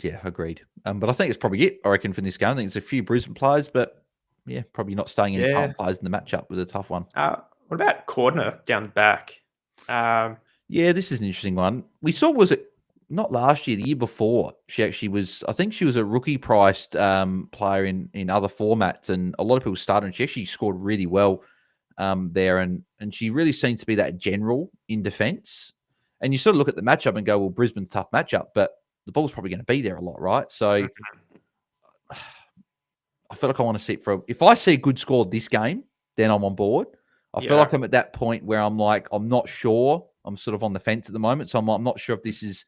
Yeah, agreed. But I think it's probably it, I reckon, for this game. I think it's a few Brisbane players, but yeah, probably not staying any Carlton players in the matchup with a tough one. What about Cordner down the back? Yeah, this is an interesting one. We saw, was it not last year, the year before, she actually was, I think she was a rookie priced player in other formats, and a lot of people started, and she actually scored really well there, and she really seems to be that general in defence. And you sort of look at the matchup and go, well, Brisbane's a tough matchup, but the ball's probably going to be there a lot, right? So I feel like I want to see it if I see a good score this game, then I'm on board. I feel like I'm at that point where I'm like, I'm not sure. I'm sort of on the fence at the moment. So I'm not sure if this is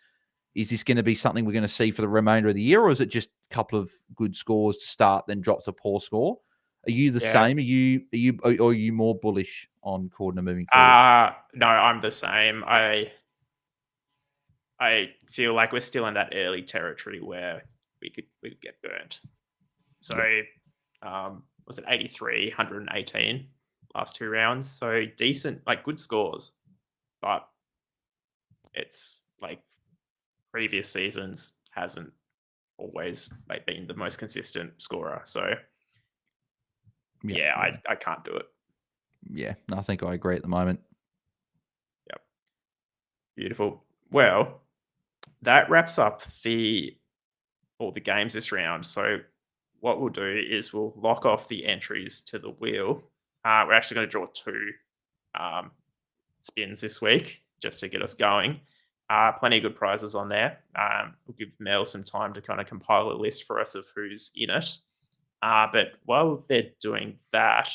this going to be something we're going to see for the remainder of the year, or is it just a couple of good scores to start, then drops a poor score? Are you the same? Are you more bullish on Cordner moving forward? No, I'm the same. I feel like we're still in that early territory where we could get burnt. So, was it 83, 118 last 2 rounds? So decent, like good scores, but it's like previous seasons hasn't always been the most consistent scorer. So, I can't do it. Yeah, no, I think I agree at the moment. Yep. Beautiful. Well, that wraps up all the games this round. So what we'll do is we'll lock off the entries to the wheel. We're actually going to draw 2 spins this week just to get us going. Plenty of good prizes on there. We'll give Mel some time to kind of compile a list for us of who's in it. But while they're doing that,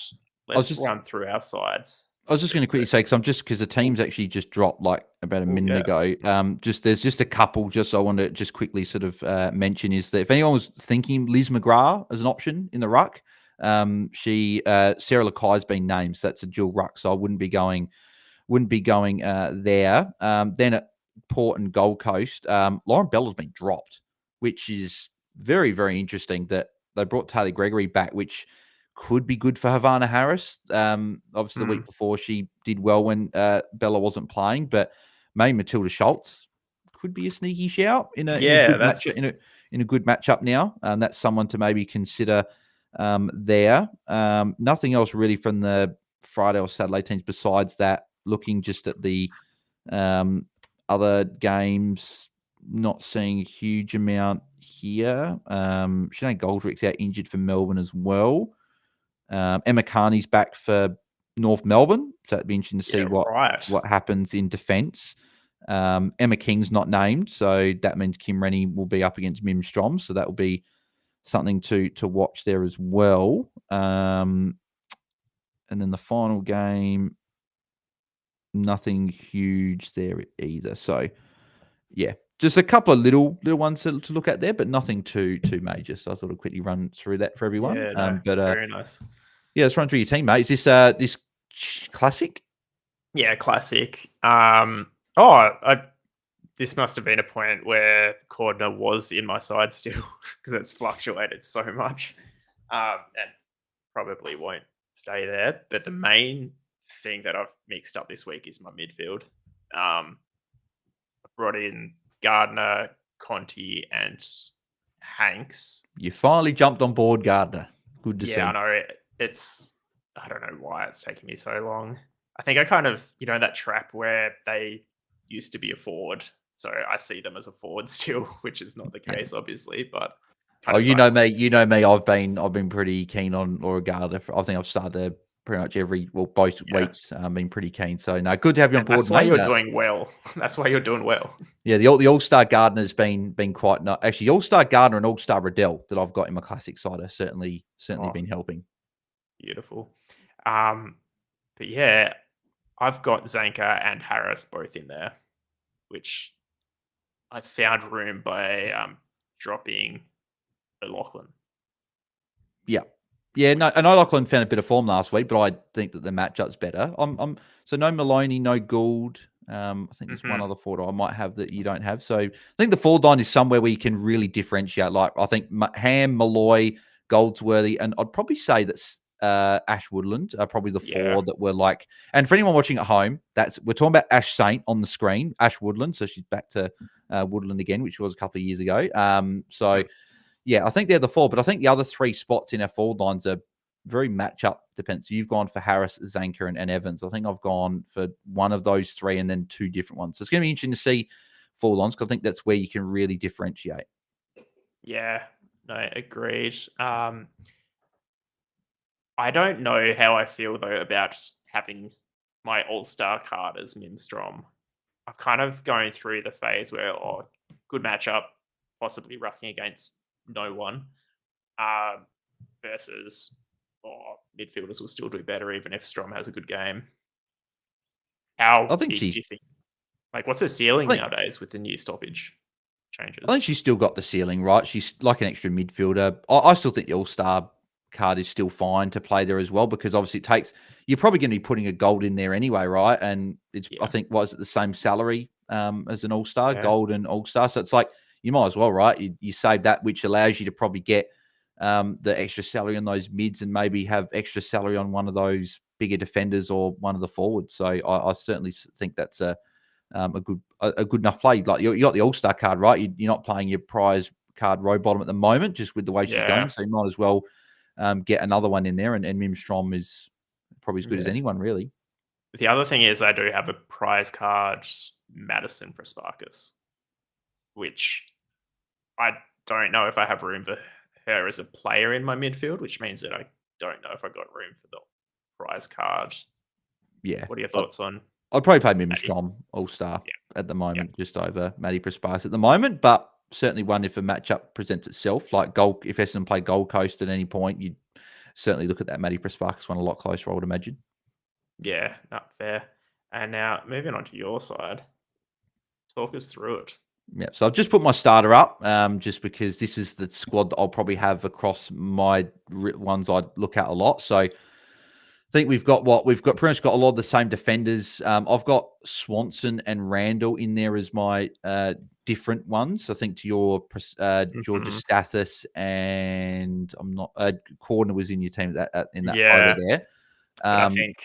let's run through our sides. I was just going to quickly say, because the teams actually just dropped like about a minute ago. There's just a couple. Just I want to just quickly sort of mention is that if anyone was thinking Liz McGrath as an option in the ruck, Sarah Lakai's been named, so that's a dual ruck. So I wouldn't be going there. Then at Port and Gold Coast, Lauren Bella's been dropped, which is very, very interesting that they brought Taylor Gregory back, which could be good for Havana Harris. Obviously, the week before she did well when Bella wasn't playing, but maybe Matilda Schultz could be a sneaky shout in a good matchup now. That's someone to maybe consider there. Nothing else really from the Friday or Saturday teams besides that. Looking just at the other games, not seeing a huge amount here. Sinead Goldrick's out injured for Melbourne as well. Emma Carney's back for North Melbourne. So that'd be interesting to see right. what happens in defence. Emma King's not named, so that means Kim Rennie will be up against Mim Strom. So that will be something to watch there as well. And then the final game, nothing huge there either. So yeah, just a couple of little ones to look at there, but nothing too major. So I thought I'd quickly run through that for everyone. Yeah, no, But very nice. yeah, let's run through your team, mate. Is this classic? Yeah, classic. This must have been a point where Cordner was in my side still because it's fluctuated so much, and probably won't stay there. But the main thing that I've mixed up this week is my midfield. I've brought in Gardner, Conti, and Hanks. You finally jumped on board, Gardner. Good to see. Yeah, I know. I don't know why it's taking me so long. I think I kind of, that trap where they used to be a forward. So I see them as a forward still, which is not the case, obviously. But you know me. I've been pretty keen on Laura Gardner. I think I've started pretty much both weeks. Been pretty keen. So no, good to have you on board. That's why you're doing well. That's why you're doing well. Yeah, the All-Star Gardner's been quite not actually. All-Star Gardner and All-Star Riddell that I've got in my classic side are certainly been helping. Beautiful. But yeah, I've got Zanka and Harris both in there, which I found room by dropping O'Loughlin. Yeah, no, and O'Loughlin found a bit of form last week, but I think that the matchup's better. So no Maloney, no Gould. I think there's one other forward I might have that you don't have. So I think the forward line is somewhere where you can really differentiate. Like I think Ham, Malloy, Goldsworthy, and I'd probably say that's Ash Woodland are probably the four that were like. And for anyone watching at home, we're talking about Ash Saint on the screen, Ash Woodland. So she's back to Woodland again, which was a couple of years ago. Yeah, I think they're the four, but I think the other three spots in our forward lines are very matchup dependent. So you've gone for Harris, Zanka, and Evans. I think I've gone for one of those three and then two different ones. So it's going to be interesting to see forward lines because I think that's where you can really differentiate. Yeah, no, agreed. I don't know how I feel though about having my all-star card as Mimstrom. I'm kind of going through the phase where, good matchup, possibly rucking against no one, versus midfielders will still do better even if Strom has a good game. How big do you think? Like, what's her ceiling nowadays with the new stoppage changes? I think she's still got the ceiling, right? She's like an extra midfielder. I still think the all-star card is still fine to play there as well because obviously you're probably going to be putting a gold in there anyway, right? And I think, was it the same salary as an all-star, gold and all-star? So it's like, you might as well, right? You save that, which allows you to probably get the extra salary on those mids and maybe have extra salary on one of those bigger defenders or one of the forwards. So I certainly think that's a good enough play. Like you got the All-Star card, right? You're not playing your prize card row bottom at the moment, just with the way she's going. So you might as well get another one in there. And Mim Strom is probably as good as anyone, really. The other thing is I do have a prize card, Madison Prasparkas, which I don't know if I have room for her as a player in my midfield, which means that I don't know if I got room for the prize card. Yeah. What are your thoughts on? I'd probably play Mim Strom all-star at the moment, just over Maddie Prasparkas at the moment, but certainly one if a matchup presents itself, like if Essendon play Gold Coast at any point, you'd certainly look at that Maddie Prasparkas one a lot closer, I would imagine. Yeah, not fair. And now moving on to your side, talk us through it. Yeah, so I've just put my starter up just because this is the squad that I'll probably have across my ones I'd look at a lot. So I think we've pretty much got a lot of the same defenders. I've got Swanson and Randall in there as my different ones. I think to your Georgia Stathis and Cordner was in your team in that photo there. I think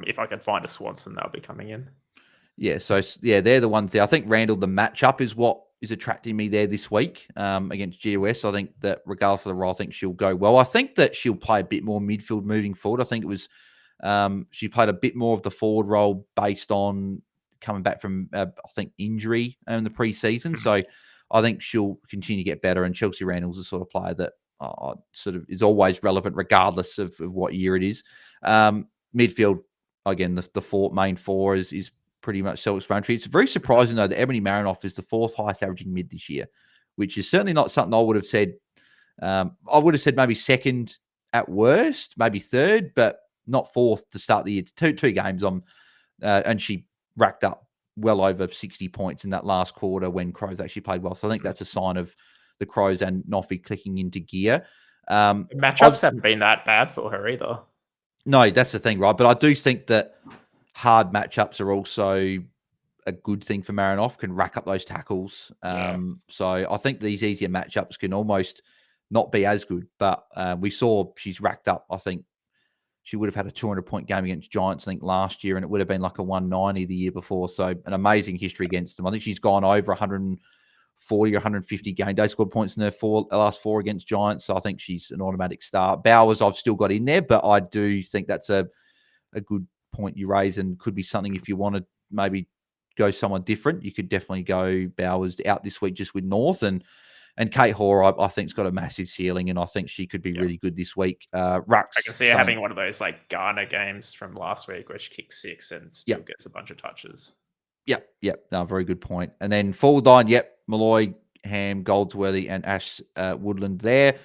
if I can find a Swanson, they'll be coming in. Yeah, so they're the ones there. I think Randall, the matchup is what is attracting me there this week against GWS. I think that regardless of the role, I think she'll go well. I think that she'll play a bit more midfield moving forward. I think it was she played a bit more of the forward role based on coming back from I think injury in the preseason. So I think she'll continue to get better. And Chelsea Randall's the sort of player that sort of is always relevant regardless of what year it is. midfield, again, the main four is pretty much self-explanatory. It's very surprising, though, that Ebony Marinoff is the 4th highest averaging mid this year, which is certainly not something I would have said. I would have said maybe 2nd at worst, maybe 3rd, but not 4th to start the year. It's two games on, and she racked up well over 60 points in that last quarter when Crows actually played well. So I think that's a sign of the Crows and Noffy clicking into gear. Matchups haven't been that bad for her either. No, that's the thing, right? But I do think that hard matchups are also a good thing for Marinoff, can rack up those tackles. So I think these easier matchups can almost not be as good. But we saw she's racked up, I think she would have had a 200-point game against Giants, I think, last year, and it would have been like a 190 the year before. So an amazing history against them. I think she's gone over 140 or 150 game day scored points in her last 4 against Giants. So I think she's an automatic start. Bowers, I've still got in there, but I do think that's a good point you raise and could be something if you want to maybe go someone different. You could definitely go Bowers out this week just with North. And Kate Hoare, I think, has got a massive ceiling, and I think she could be really good this week. Rux, I can see her having one of those like Ghana games from last week where she kicks 6 and still gets a bunch of touches. Yep. No, very good point. And then forward line, Malloy, Ham, Goldsworthy, and Ash Woodland there.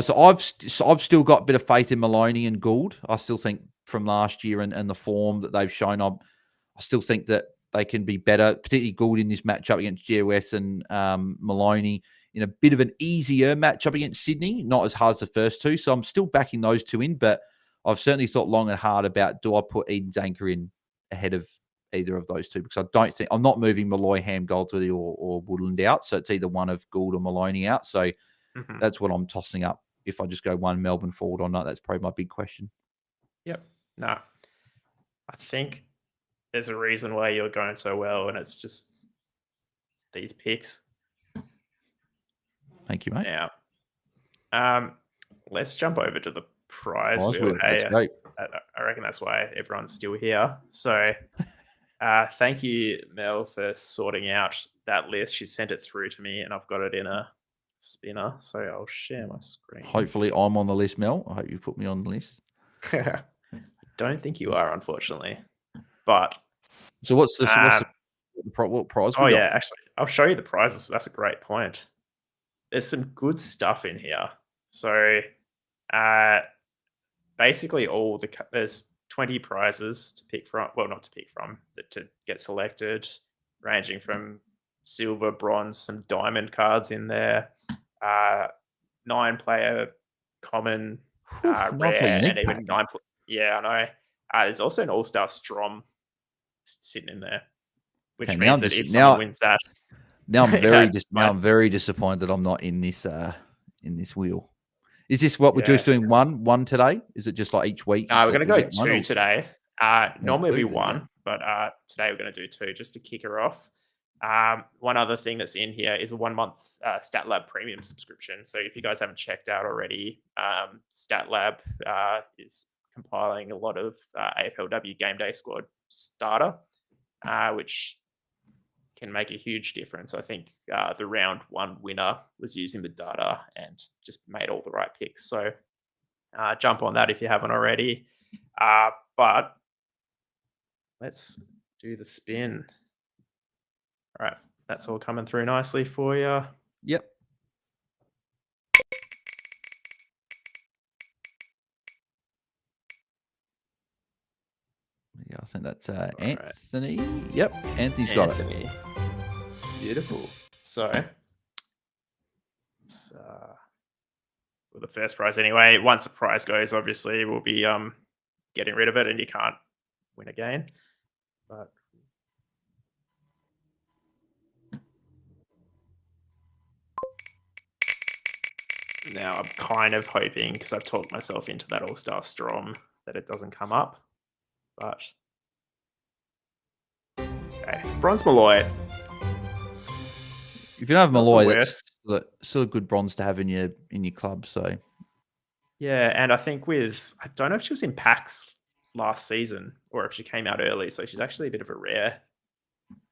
So I've still got a bit of faith in Maloney and Gould. I still think from last year and the form that they've shown, I still think that they can be better, particularly Gould in this matchup against GOS and Maloney in a bit of an easier matchup against Sydney, not as hard as the first two. So I'm still backing those two in, but I've certainly thought long and hard about, do I put Eden's Anchor in ahead of either of those two? Because I don't think, I'm not moving Malloy, Ham, Goldsworthy or Woodland out. So it's either one of Gould or Maloney out. So that's what I'm tossing up. If I just go one Melbourne forward or not, that's probably my big question. Yep. No, I think there's a reason why you're going so well, and it's just these picks. Thank you, mate. Now, let's jump over to the prize wheel. Hey, great. I reckon that's why everyone's still here. So thank you, Mel, for sorting out that list. She sent it through to me, and I've got it in a spinner. So I'll share my screen. Hopefully I'm on the list, Mel. I hope you put me on the list. I don't think you are, unfortunately. But so what prize? Oh, yeah, actually, I'll show you the prizes. That's a great point. There's some good stuff in here. So basically there's 20 prizes to pick from. Well, not to pick from, but to get selected, ranging from silver, bronze, some diamond cards in there, 9-player common, rare, and even 9. Yeah, I know. There's also an all-star Strom sitting in there, which means that if someone wins that, now I'm very disappointed that I'm not in this wheel. Is this what we're just doing? One today? Is it just like each week? No, we're going to go 2 today. Normally it'll be 1, but today we're going to do 2 just to kick her off. One other thing that's in here is a 1-month StatLab premium subscription. So if you guys haven't checked out already, StatLab is compiling a lot of AFLW GameDay squad starter, which can make a huge difference. I think the round 1 winner was using the data and just made all the right picks. So jump on that if you haven't already. But let's do the spin. All right, that's all coming through nicely for you. Yep. Yeah, I think that's Anthony. Right. Yep, Anthony's got it. Beautiful. So, it's, well, the first prize anyway. Once the prize goes, obviously, we'll be getting rid of it, and you can't win again. But now I'm kind of hoping, because I've talked myself into that All-Star Strom, that it doesn't come up. But okay, Bronze Malloy. If you don't have Malloy, that's still a good bronze to have in your club. So yeah, and I think I don't know if she was in packs last season or if she came out early, so she's actually a bit of a rare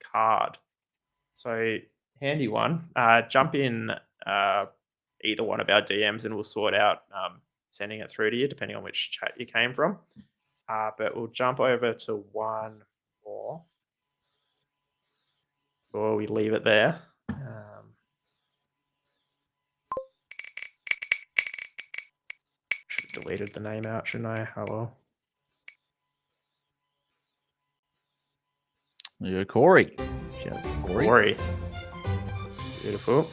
card. So handy one. Jump in either one of our DMs and we'll sort out sending it through to you depending on which chat you came from. But we'll jump over to one more before we leave it there. Should have deleted the name out, shouldn't I? Oh well. There you go, Corey. Corey. Beautiful.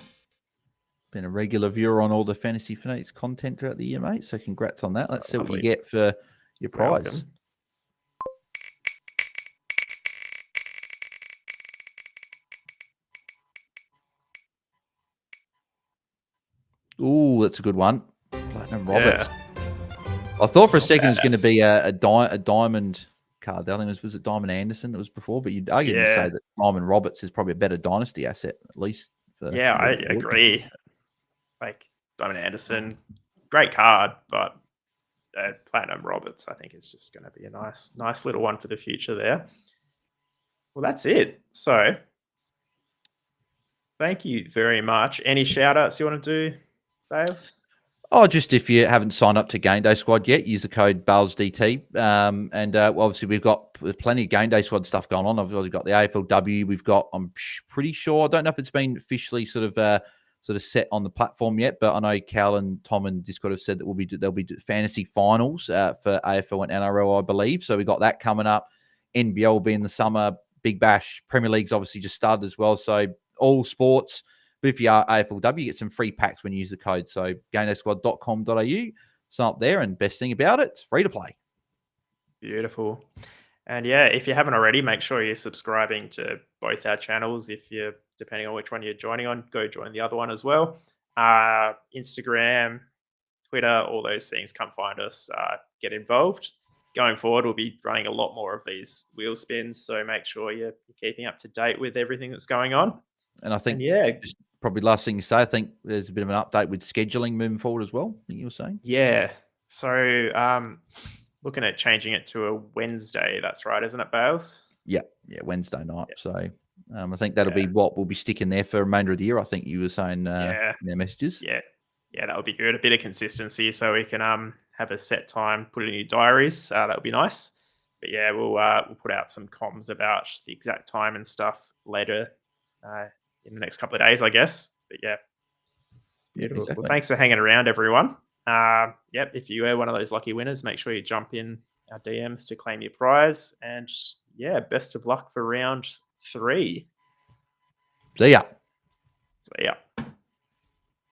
Been a regular viewer on all the Fantasy Fanatics content throughout the year, mate. So congrats on that. Let's see what you get for your prize. Welcome. Ooh, that's a good one. Platinum Roberts. Yeah. I thought for a second it was going to be a diamond card. I think was it Diamond Anderson that was before, but you'd arguably say that Diamond Roberts is probably a better dynasty asset, at least. Yeah, I agree. Like Diamond Anderson, great card, but Platinum Roberts, I think, is just going to be a nice little one for the future there. Well, that's it. So, thank you very much. Any shout outs you want to do, Bales? Oh, just if you haven't signed up to GameDay Squad yet, use the code BalesDT. Obviously, we've got plenty of GameDay Squad stuff going on. We've got the AFLW. We've got, I'm pretty sure, I don't know if it's been officially sort of set on the platform yet, but I know Cal and Tom and Discord have said that there'll be fantasy finals for AFL and NRL, I believe. So we got that coming up. NBL will be in the summer. Big Bash. Premier League's obviously just started as well. So all sports. But if you are AFLW, you get some free packs when you use the code. So GameDaySquad.com.au. Sign up there, and best thing about it, it's free to play. Beautiful. And yeah, if you haven't already, make sure you're subscribing to both our channels. If you're, depending on which one you're joining on, go join the other one as well. Instagram, Twitter, all those things, come find us, get involved. Going forward, we'll be running a lot more of these wheel spins, so make sure you're keeping up to date with everything that's going on. And I think, just probably last thing you say, I think there's a bit of an update with scheduling moving forward as well, I think you were saying. Yeah. So looking at changing it to a Wednesday, that's right, isn't it, Bales? Yeah, Wednesday night. Yep. So I think that'll be what we'll be sticking there for the remainder of the year. I think you were saying in their messages. Yeah, that would be good. A bit of consistency so we can have a set time, put it in your diaries. That would be nice. But yeah, we'll put out some comms about the exact time and stuff later in the next couple of days, I guess. But yeah, beautiful. Exactly. Well, thanks for hanging around, everyone. If you are one of those lucky winners, make sure you jump in our DMs to claim your prize. And yeah, best of luck for round 3. See ya.